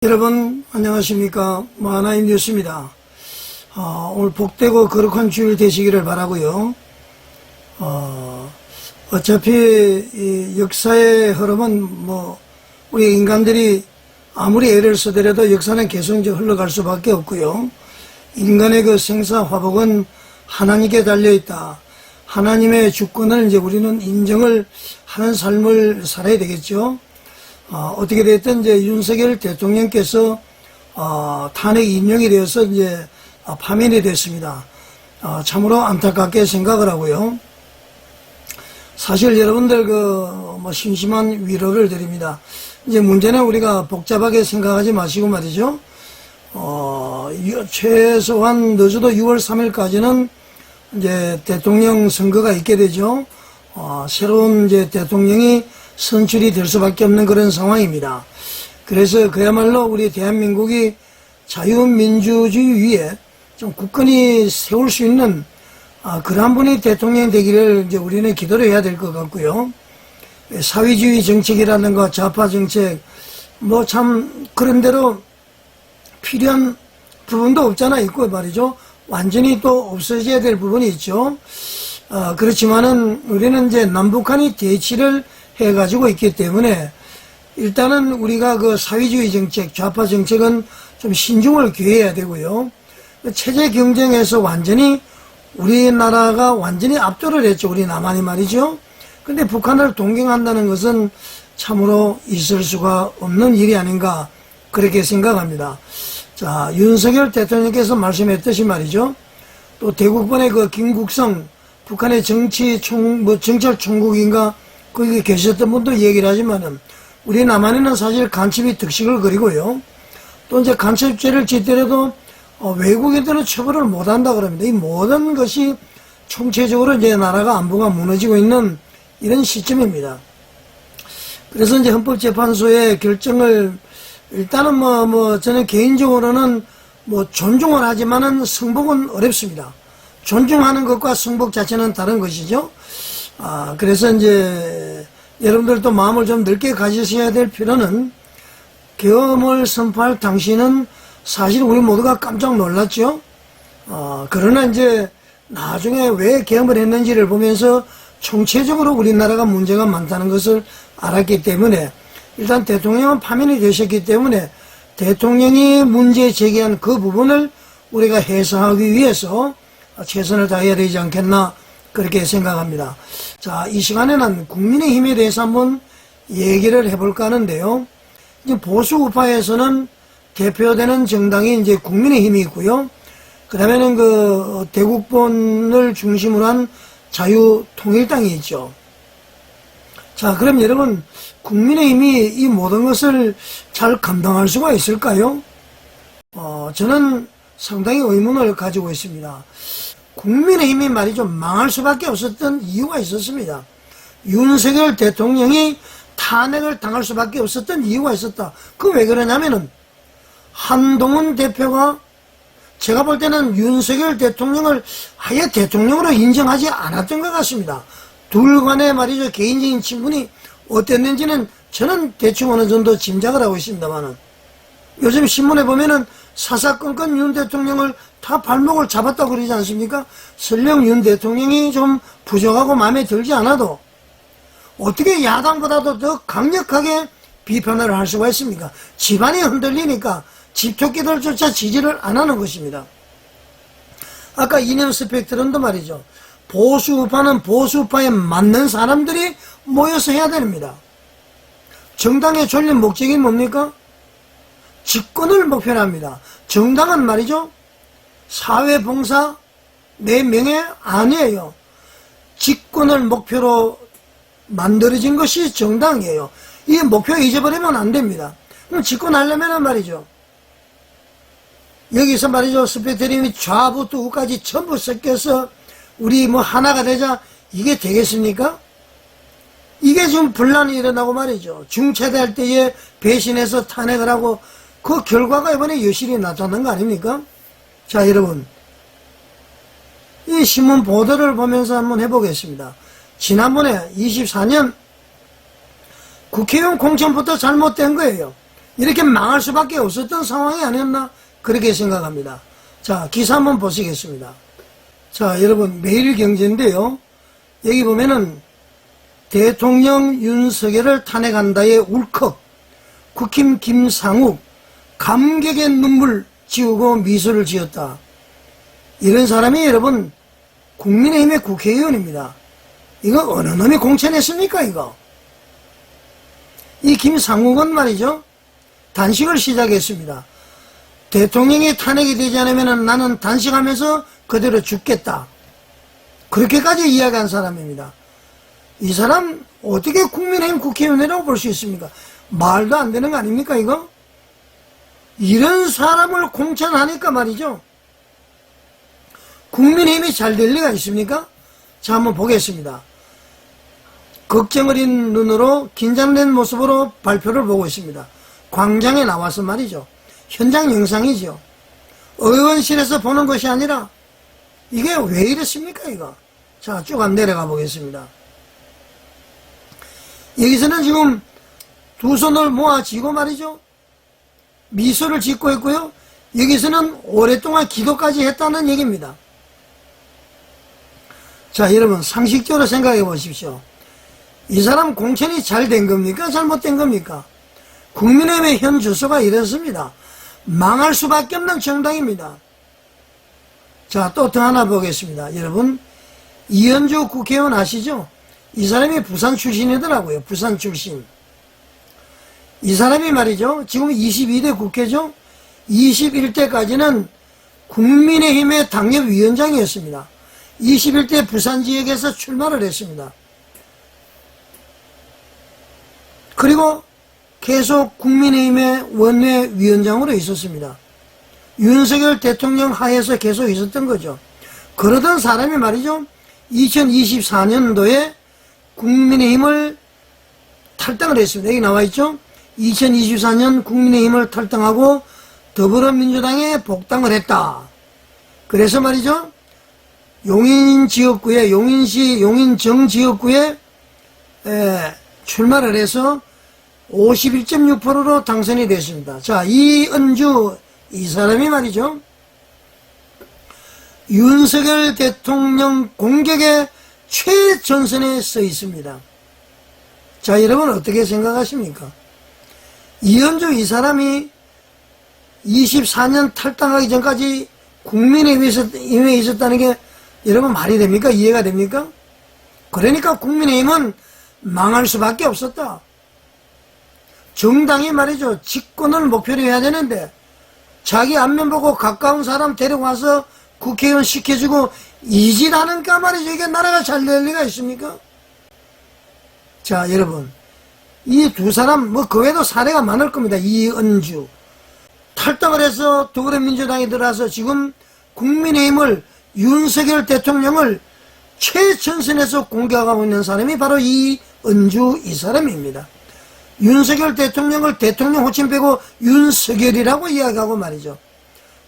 여러분 안녕하십니까. 하나님 뉴스입니다. 오늘 복되고 거룩한 주일 되시기를 바라고요. 어차피 이 역사의 흐름은 우리 인간들이 아무리 애를 쓰더라도 역사는 계속 이제 흘러갈 수밖에 없고요. 인간의 그 생사화복은 하나님께 달려있다. 하나님의 주권을 이제 우리는 인정을 하는 삶을 살아야 되겠죠. 어떻게 됐든 이제 윤석열 대통령께서 탄핵 임명이 되어서 이제 파면이 됐습니다. 참으로 안타깝게 생각을 하고요. 사실 여러분들 심심한 위로를 드립니다. 이제 문제는 우리가 복잡하게 생각하지 마시고 말이죠. 최소한 늦어도 6월 3일까지는 이제 대통령 선거가 있게 되죠. 새로운 이제 대통령이 선출이 될 수밖에 없는 그런 상황입니다. 그래서 그야말로 우리 대한민국이 자유민주주의 위에 좀 굳건히 세울 수 있는 그러한 분이 대통령 되기를 이제 우리는 기도를 해야 될 것 같고요. 사회주의 정책이라든가 좌파 정책 참 그런대로 필요한 부분도 없잖아 있고 말이죠. 완전히 또 없어져야 될 부분이 있죠. 그렇지만은 우리는 이제 남북한이 대치를 해가지고 있기 때문에 일단은 우리가 그 사회주의 정책, 좌파 정책은 좀 신중을 기해야 되고요. 체제 경쟁에서 완전히 우리나라가 완전히 압도를 했죠. 우리 남한이 말이죠. 근데 북한을 동경한다는 것은 참으로 있을 수가 없는 일이 아닌가 그렇게 생각합니다. 자, 윤석열 대통령께서 말씀했듯이 말이죠. 또 대국번의 그 김국성 북한의 정찰 총국인가 거기 계셨던 분도 얘기를 하지만은 우리 남한에는 사실 간첩이 득식을 거리고요. 또 이제 간첩죄를 짓더라도 외국인들은 처벌을 못한다 그럽니다. 이 모든 것이 총체적으로 이제 나라가 안보가 무너지고 있는 이런 시점입니다. 그래서 이제 헌법재판소의 결정을 일단은 저는 개인적으로는 존중을 하지만은 승복은 어렵습니다. 존중하는 것과 승복 자체는 다른 것이죠. 그래서 이제 여러분들도 마음을 좀 넓게 가지셔야 될 필요는 계엄을 선포할 당시는 사실 우리 모두가 깜짝 놀랐죠. 그러나 이제 나중에 왜 계엄을 했는지를 보면서 총체적으로 우리나라가 문제가 많다는 것을 알았기 때문에 일단 대통령은 파면이 되셨기 때문에 대통령이 문제 제기한 그 부분을 우리가 해소하기 위해서 최선을 다해야 되지 않겠나 그렇게 생각합니다. 자, 이 시간에는 국민의힘에 대해서 한번 얘기를 해볼까 하는데요. 이제 보수 우파에서는 대표되는 정당이 이제 국민의힘이 있고요. 그 다음에는 그 대국본을 중심으로 한 자유통일당이 있죠. 자, 그럼 여러분, 국민의힘이 이 모든 것을 잘 감당할 수가 있을까요? 저는 상당히 의문을 가지고 있습니다. 국민의힘이 말이죠. 망할 수밖에 없었던 이유가 있었습니다. 윤석열 대통령이 탄핵을 당할 수밖에 없었던 이유가 있었다. 그 왜 그러냐면은 한동훈 대표가 제가 볼 때는 윤석열 대통령을 아예 대통령으로 인정하지 않았던 것 같습니다. 둘 간의 말이죠. 개인적인 친분이 어땠는지는 저는 대충 어느 정도 짐작을 하고 있습니다만은 요즘 신문에 보면은 사사건건 윤 대통령을 다 발목을 잡았다고 그러지 않습니까? 설령 윤 대통령이 좀 부족하고 마음에 들지 않아도 어떻게 야당보다도 더 강력하게 비판을 할 수가 있습니까? 집안이 흔들리니까 집토끼들조차 지지를 안 하는 것입니다. 아까 이념 스펙트럼도 말이죠. 보수우파는 보수우파에 맞는 사람들이 모여서 해야 됩니다. 정당의 존립 목적이 뭡니까? 집권을 목표로 합니다. 정당은 말이죠. 사회봉사, 내 명예 아니에요. 집권을 목표로 만들어진 것이 정당이에요. 이 목표 잊어버리면 안 됩니다. 그럼 집권하려면 말이죠. 여기서 말이죠. 스펙트럼이 좌부터 우까지 전부 섞여서 우리 하나가 되자 이게 되겠습니까? 이게 지금 분란이 일어나고 말이죠. 중체대할 때에 배신해서 탄핵을 하고 그 결과가 이번에 여실히 나타난 거 아닙니까? 자, 여러분. 이 신문 보도를 보면서 한번 해보겠습니다. 지난번에 24년 국회의원 공천부터 잘못된 거예요. 이렇게 망할 수밖에 없었던 상황이 아니었나 그렇게 생각합니다. 자, 기사 한번 보시겠습니다. 자, 여러분 매일경제인데요. 여기 보면은 대통령 윤석열을 탄핵한다에 울컥, 국힘 김상욱 감격의 눈물 지우고 미소를 지었다. 이런 사람이 여러분 국민의힘의 국회의원입니다. 이거 어느 놈이 공천했습니까 이거? 이 김상욱은 말이죠, 단식을 시작했습니다. 대통령이 탄핵이 되지 않으면 나는 단식하면서 그대로 죽겠다. 그렇게까지 이야기한 사람입니다. 이 사람 어떻게 국민의힘 국회의원이라고 볼 수 있습니까? 말도 안 되는 거 아닙니까 이거? 이런 사람을 공천하니까 말이죠, 국민의힘이 잘 될 리가 있습니까? 자, 한번 보겠습니다. 걱정 어린 눈으로 긴장된 모습으로 발표를 보고 있습니다. 광장에 나와서 말이죠. 현장 영상이죠. 의원실에서 보는 것이 아니라 이게 왜 이랬습니까 이거? 자, 쭉 한번 내려가 보겠습니다. 여기서는 지금 두 손을 모아쥐고 말이죠, 미소를 짓고 있고요. 여기서는 오랫동안 기도까지 했다는 얘기입니다. 자, 여러분 상식적으로 생각해 보십시오. 이 사람 공천이 잘 된 겁니까? 잘못된 겁니까? 국민의힘의 현 주소가 이렇습니다. 망할 수밖에 없는 정당입니다. 자, 또 더 하나 보겠습니다. 여러분 이현주 국회의원 아시죠? 이 사람이 부산 출신이더라고요. 부산 출신. 이 사람이 말이죠, 지금 22대 국회죠. 21대까지는 국민의힘의 당협위원장이었습니다. 21대 부산 지역에서 출마를 했습니다. 그리고 계속 국민의힘의 원내위원장으로 있었습니다. 윤석열 대통령 하에서 계속 있었던 거죠. 그러던 사람이 말이죠, 2024년도에 국민의힘을 탈당을 했습니다. 여기 나와 있죠. 2024년 국민의힘을 탈당하고 더불어민주당에 복당을 했다. 그래서 말이죠, 용인 지역구에, 용인시 용인정 지역구에 출마를 해서 51.6%로 당선이 됐습니다. 자, 이은주 이 사람이 말이죠, 윤석열 대통령 공격의 최전선에 서 있습니다. 자, 여러분 어떻게 생각하십니까? 이은주 이 사람이 24년 탈당하기 전까지 국민의힘에 있었다는 게 여러분 말이 됩니까? 이해가 됩니까? 그러니까 국민의힘은 망할 수밖에 없었다. 정당이 말이죠, 집권을 목표로 해야 되는데 자기 앞면 보고 가까운 사람 데려와서 국회의원 시켜주고 이 짓 하는까 말이죠. 이게 나라가 잘 될 리가 있습니까? 자, 여러분 이 두 사람 뭐 그 외에도 사례가 많을 겁니다. 이은주 탈당을 해서 더불어민주당에 들어와서 지금 국민의힘을, 윤석열 대통령을 최전선에서 공격하고 있는 사람이 바로 이은주 이 사람입니다. 윤석열 대통령을 대통령 호칭 빼고 윤석열이라고 이야기하고 말이죠.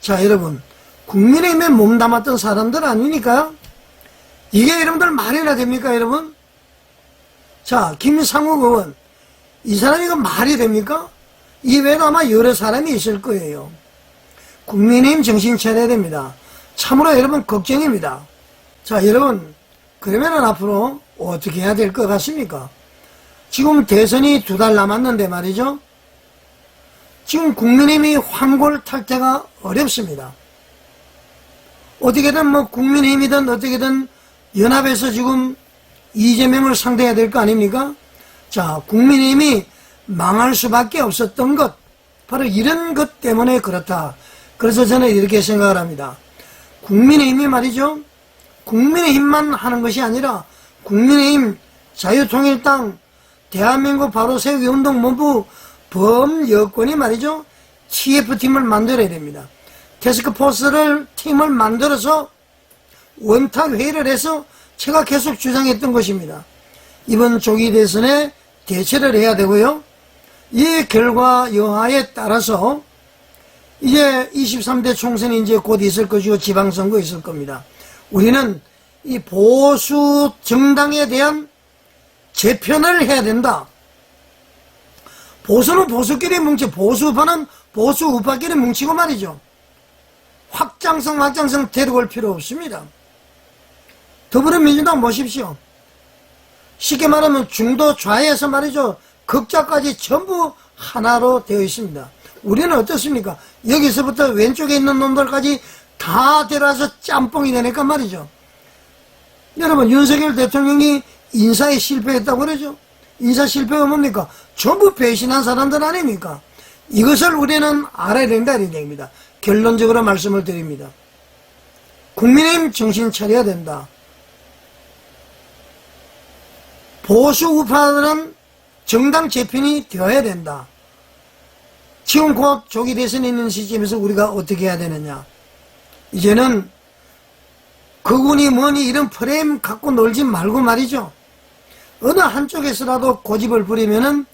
자, 여러분 국민의힘에 몸담았던 사람들 아니니까 이게 여러분들 말이나 됩니까 여러분? 자, 김상욱 의원 이 사람이 이거 말이 됩니까? 이외에도 아마 여러 사람이 있을 거예요. 국민의힘 정신 차려야 됩니다. 참으로 여러분 걱정입니다. 자, 여러분 그러면은 앞으로 어떻게 해야 될 것 같습니까? 지금 대선이 2달 남았는데 말이죠, 지금 국민의힘이 황골 탈퇴가 어렵습니다. 어떻게든 뭐 국민의힘이든 어떻게든 연합해서 지금 이재명을 상대해야 될 거 아닙니까? 자, 국민의힘이 망할 수밖에 없었던 것, 바로 이런 것 때문에 그렇다. 그래서 저는 이렇게 생각을 합니다. 국민의힘이 말이죠, 국민의힘만 하는 것이 아니라 국민의힘, 자유통일당, 대한민국 바로 세우기 운동본부, 범여권이 말이죠, TF팀을 만들어야 됩니다. 태스크포스를 팀을 만들어서 원탁 회의를 해서 제가 계속 주장했던 것입니다. 이번 조기 대선에 대처를 해야 되고요. 이 결과 여하에 따라서 이제 23대 총선이 이제 곧 있을 것이고 지방선거 있을 겁니다. 우리는 이 보수 정당에 대한 재편을 해야 된다. 보수는 보수끼리 뭉치고 보수우파는 보수우파끼리 뭉치고 말이죠. 확장성 데리고 올 필요 없습니다. 더불어민주당 보십시오. 쉽게 말하면 중도 좌에서 말이죠. 극좌까지 전부 하나로 되어 있습니다. 우리는 어떻습니까? 여기서부터 왼쪽에 있는 놈들까지 다 데려와서 짬뽕이 되니까 말이죠. 여러분, 윤석열 대통령이 인사에 실패했다고 그러죠. 인사 실패가 뭡니까? 전부 배신한 사람들 아닙니까? 이것을 우리는 알아야 된다는 얘기입니다. 결론적으로 말씀을 드립니다. 국민의힘 정신 차려야 된다. 보수 우파들은 정당 재편이 되어야 된다. 지금 곧 조기 대선이 있는 시점에서 우리가 어떻게 해야 되느냐. 이제는 그군이 뭐니 이런 프레임 갖고 놀지 말고 말이죠. 어느 한쪽에서라도 고집을 부리면은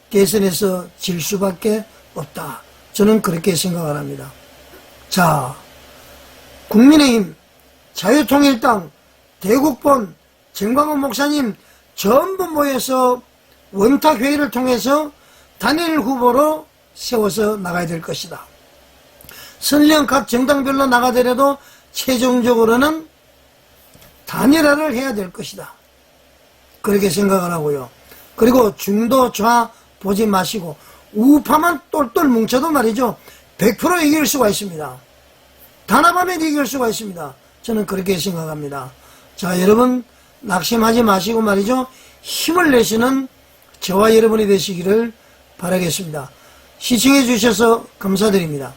대선에서 질 수밖에 없다. 저는 그렇게 생각을 합니다. 자, 국민의힘, 자유통일당, 대국본, 정광훈 목사님 전부 모여서 원탁회의를 통해서 단일 후보로 세워서 나가야 될 것이다. 설령 각 정당별로 나가더라도 최종적으로는 단일화를 해야 될 것이다. 그렇게 생각을 하고요. 그리고 중도 좌 보지 마시고 우파만 똘똘 뭉쳐도 말이죠. 100% 이길 수가 있습니다. 단합하면 이길 수가 있습니다. 저는 그렇게 생각합니다. 자, 여러분 낙심하지 마시고 말이죠. 힘을 내시는 저와 여러분이 되시기를 바라겠습니다. 시청해 주셔서 감사드립니다.